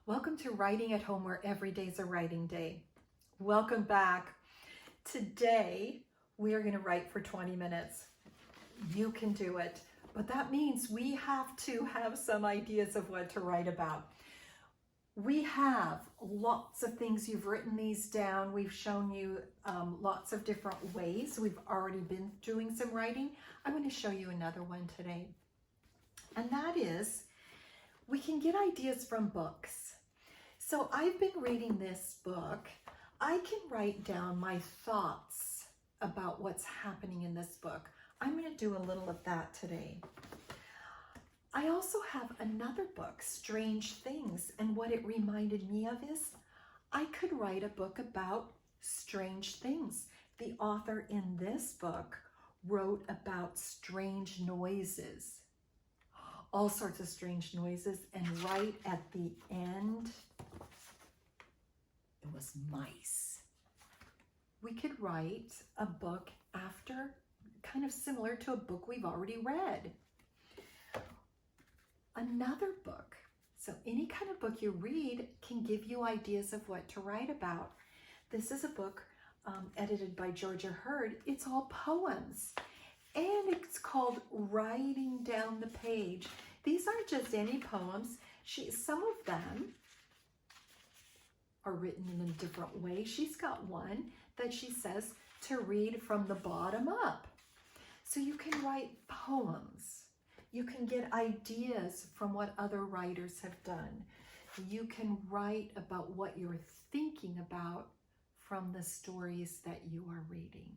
Welcome to Writing at Home, where every day's a writing day. Welcome back. Today, we are going to write for 20 minutes. You can do it, but that means we have to have some ideas of what to write about. We have lots of things. You've written these down. We've shown you lots of different ways. We've already been doing some writing. I'm going to show you another one today. And that is, we can get ideas from books. So I've been reading this book. I can write down my thoughts about what's happening in this book. I'm going to do a little of that today. I also have another book, Strange Things, and what it reminded me of is I could write a book about strange things. The author in this book wrote about strange noises, all sorts of strange noises, and right at the end, it was mice. We could write a book after, kind of similar to a book we've already read. Another book. So any kind of book you read can give you ideas of what to write about. This is a book edited by Georgia Hurd. It's all poems. And it's called Writing Down the Page. These aren't just any poems. Some of them are written in a different way. She's got one that she says to read from the bottom up. So you can write poems. You can get ideas from what other writers have done. You can write about what you're thinking about from the stories that you are reading.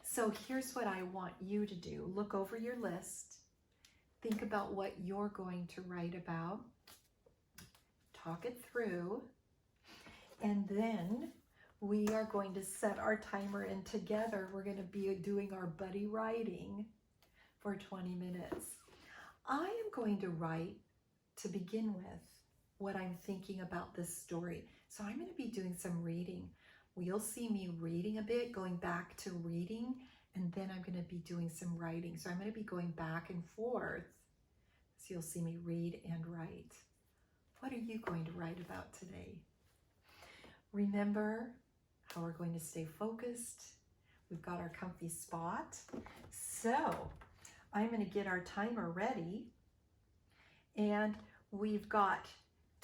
So here's what I want you to do. Look over your list. Think about what you're going to write about. Talk it through. And then we are going to set our timer, and together we're going to be doing our buddy writing for 20 minutes. I am going to write, to begin with, what I'm thinking about this story. So I'm going to be doing some reading. You'll see me reading a bit, going back to reading, and then I'm going to be doing some writing. So I'm going to be going back and forth. So you'll see me read and write. What are you going to write about today? Remember how we're going to stay focused. We've got our comfy spot. So I'm going to get our timer ready. And we've got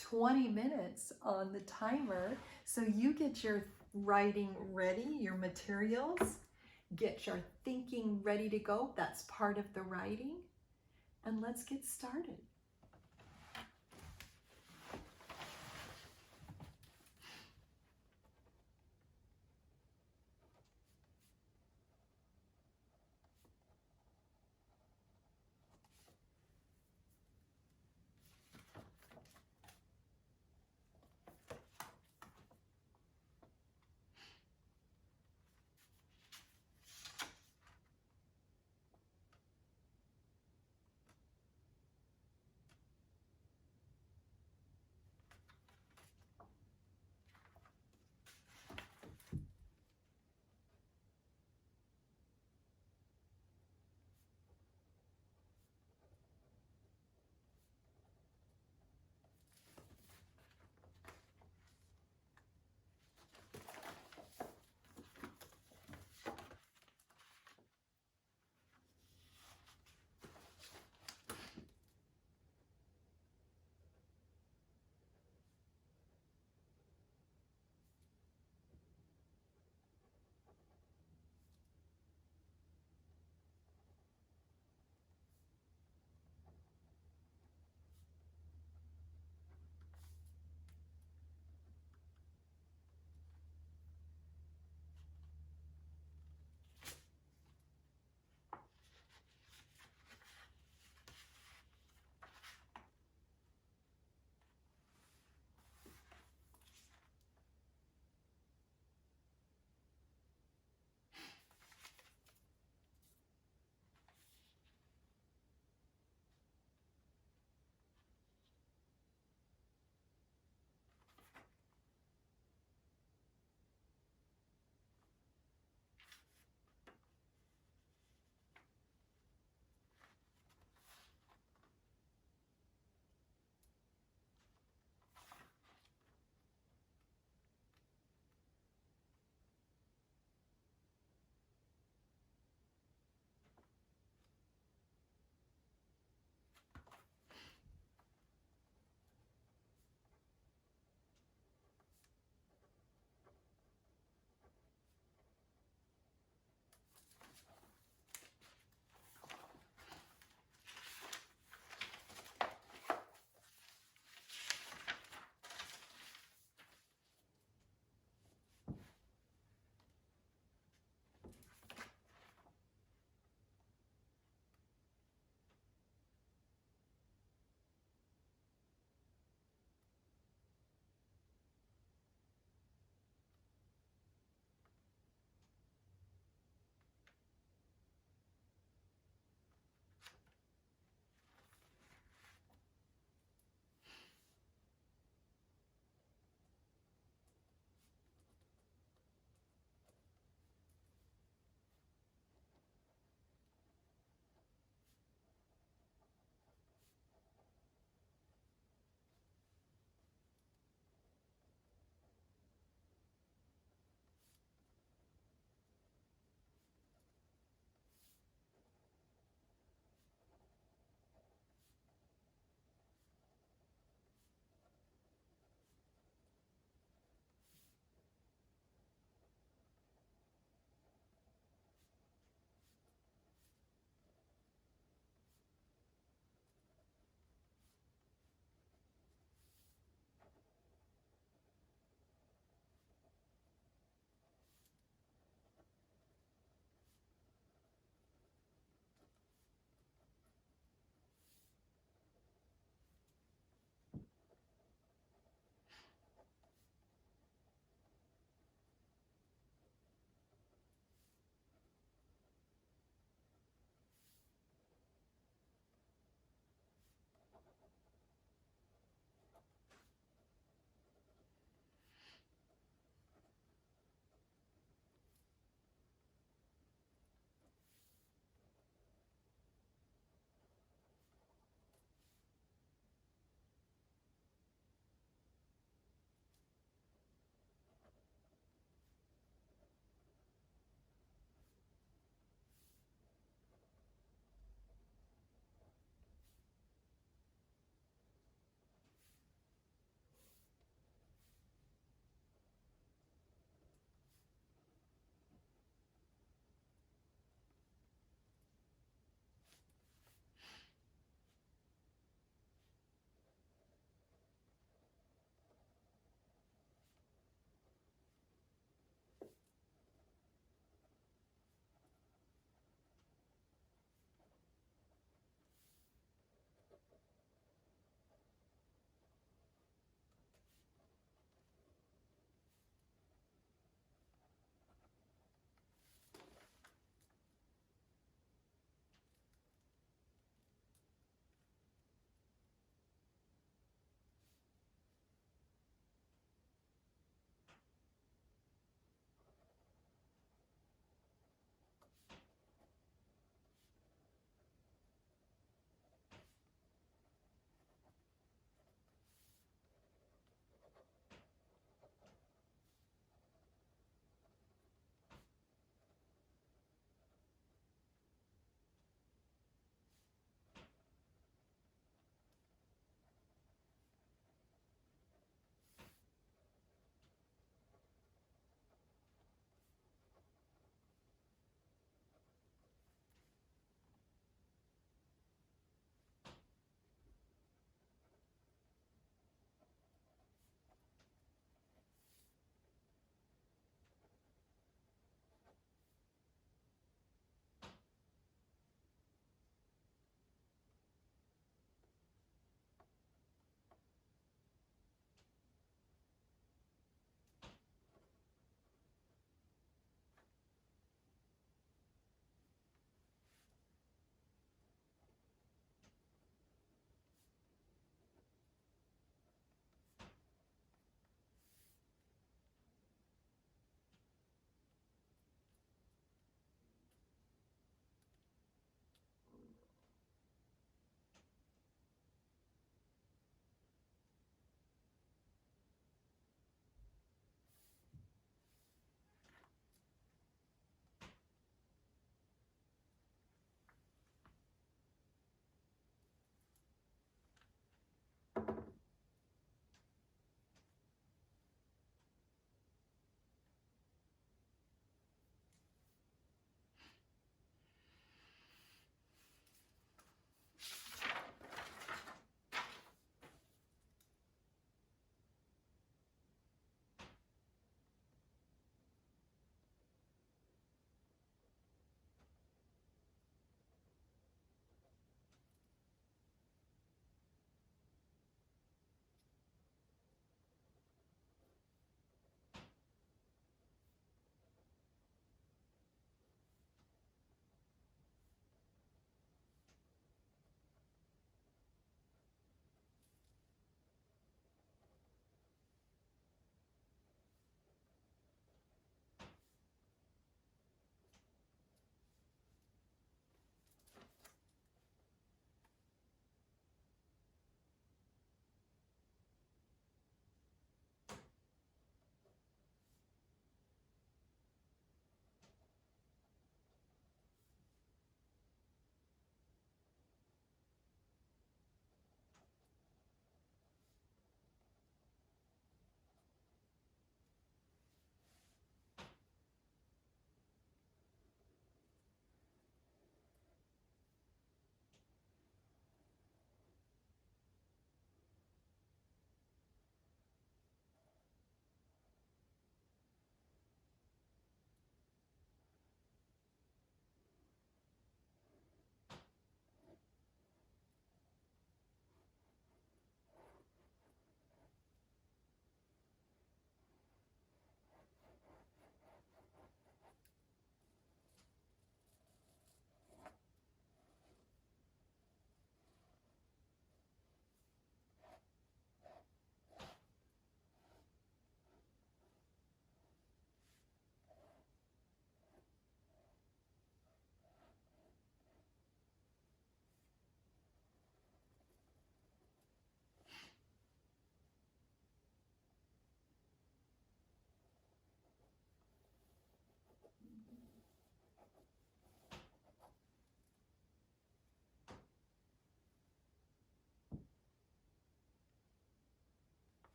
20 minutes on the timer. So you get your writing ready, your materials, get your thinking ready to go. That's part of the writing. And let's get started.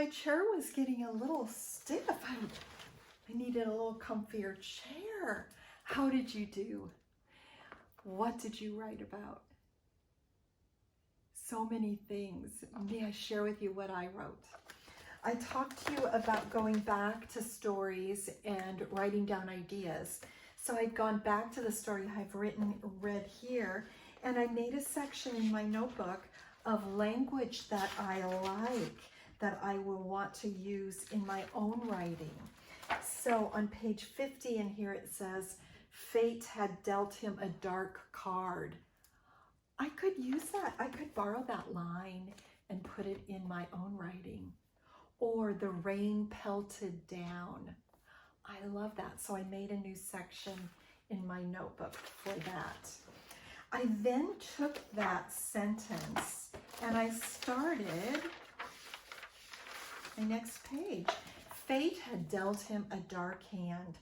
my chair was getting a little stiff. I needed a little comfier chair. How did you do? What did you write about? So many things. May I share with you what I wrote? I talked to you about going back to stories and writing down ideas. So I'd gone back to the story I've read here, and I made a section in my notebook of language that I like, that I will want to use in my own writing. So on page 50 in here it says, fate had dealt him a dark card. I could use that. I could borrow that line and put it in my own writing. Or the rain pelted down. I love that. So I made a new section in my notebook for that. I then took that sentence and I started my next page. Fate had dealt him a dark hand.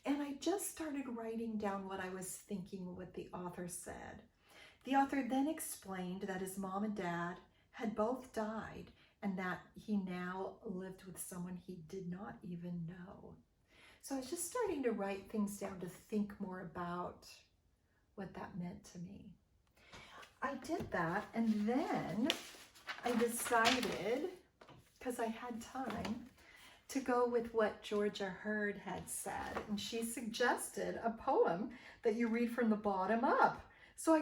And I just started writing down what I was thinking, what the author said. The author then explained that his mom and dad had both died and that he now lived with someone he did not even know. So I was just starting to write things down to think more about what that meant to me. I did that, and then I decided, because I had time, to go with what Georgia Hurd had said. And she suggested a poem that you read from the bottom up. So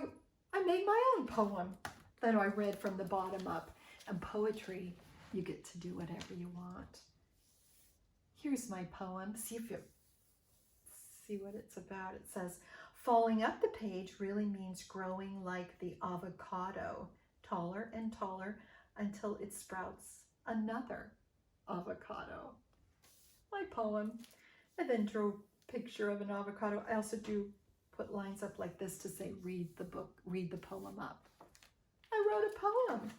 I made my own poem that I read from the bottom up. And poetry, you get to do whatever you want. Here's my poem. See what it's about. It says, falling up the page really means growing like the avocado, taller and taller until it sprouts another avocado. My poem. I then drew a picture of an avocado. I also do put lines up like this to say, read the book, read the poem up. I wrote a poem.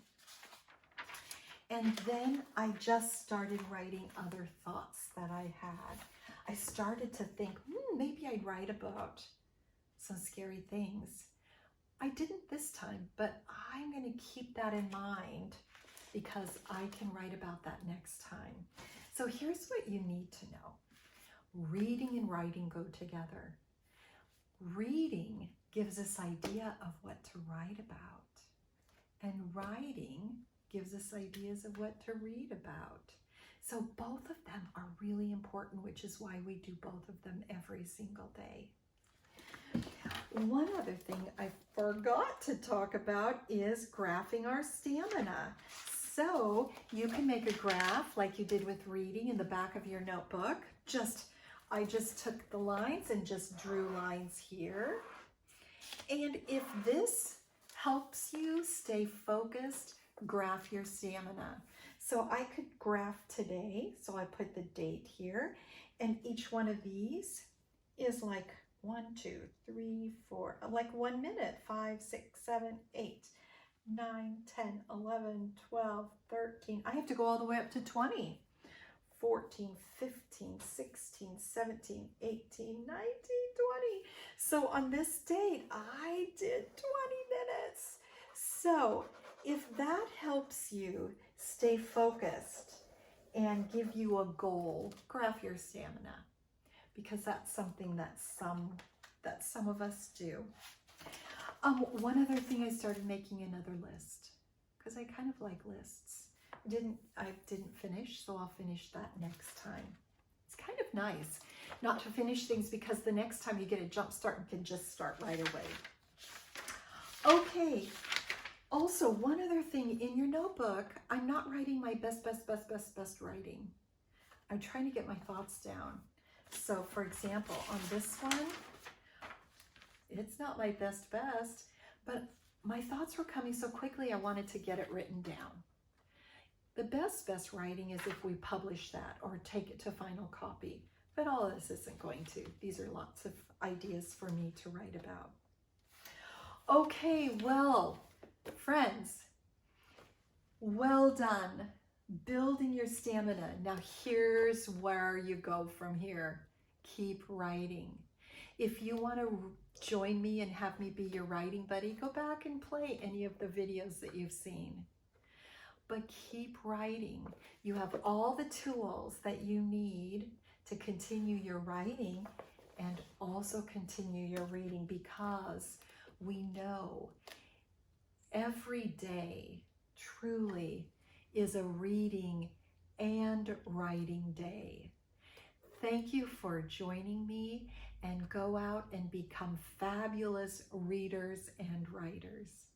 And then I just started writing other thoughts that I had. I started to think, maybe I'd write about some scary things. I didn't this time, but I'm going to keep that in mind because I can write about that next time. So here's what you need to know. Reading and writing go together. Reading gives us idea of what to write about. And writing gives us ideas of what to read about. So both of them are really important, which is why we do both of them every single day. One other thing I forgot to talk about is graphing our stamina. So you can make a graph like you did with reading in the back of your notebook. I just took the lines and just drew lines here. And if this helps you stay focused, graph your stamina. So I could graph today. So I put the date here, and each one of these is like 1, 2, 3, 4, like 1 minute, 5, 6, 7, 8, 9, 10, 11, 12, 13. I have to go all the way up to 20. 14, 15, 16, 17, 18, 19, 20. So on this date, I did 20 minutes. So if that helps you stay focused and give you a goal, graph your stamina, because that's something that some of us do. One other thing, I started making another list because I kind of like lists. I didn't finish, so I'll finish that next time. It's kind of nice not to finish things because the next time you get a jump start and can just start right away. Okay. Also, one other thing in your notebook, I'm not writing my best writing. I'm trying to get my thoughts down. So for example, on this one, it's not my best, but my thoughts were coming so quickly I wanted to get it written down. The best writing is if we publish that or take it to final copy, but all of this isn't going to. These are lots of ideas for me to write about. Okay, well, friends, well done building your stamina. Now here's where you go from here. Keep writing. If you want to join me and have me be your writing buddy, go back and play any of the videos that you've seen. but keep writing. You have all the tools that you need to continue your writing and also continue your reading, because we know every day truly is a reading and writing day. Thank you for joining me, and go out and become fabulous readers and writers.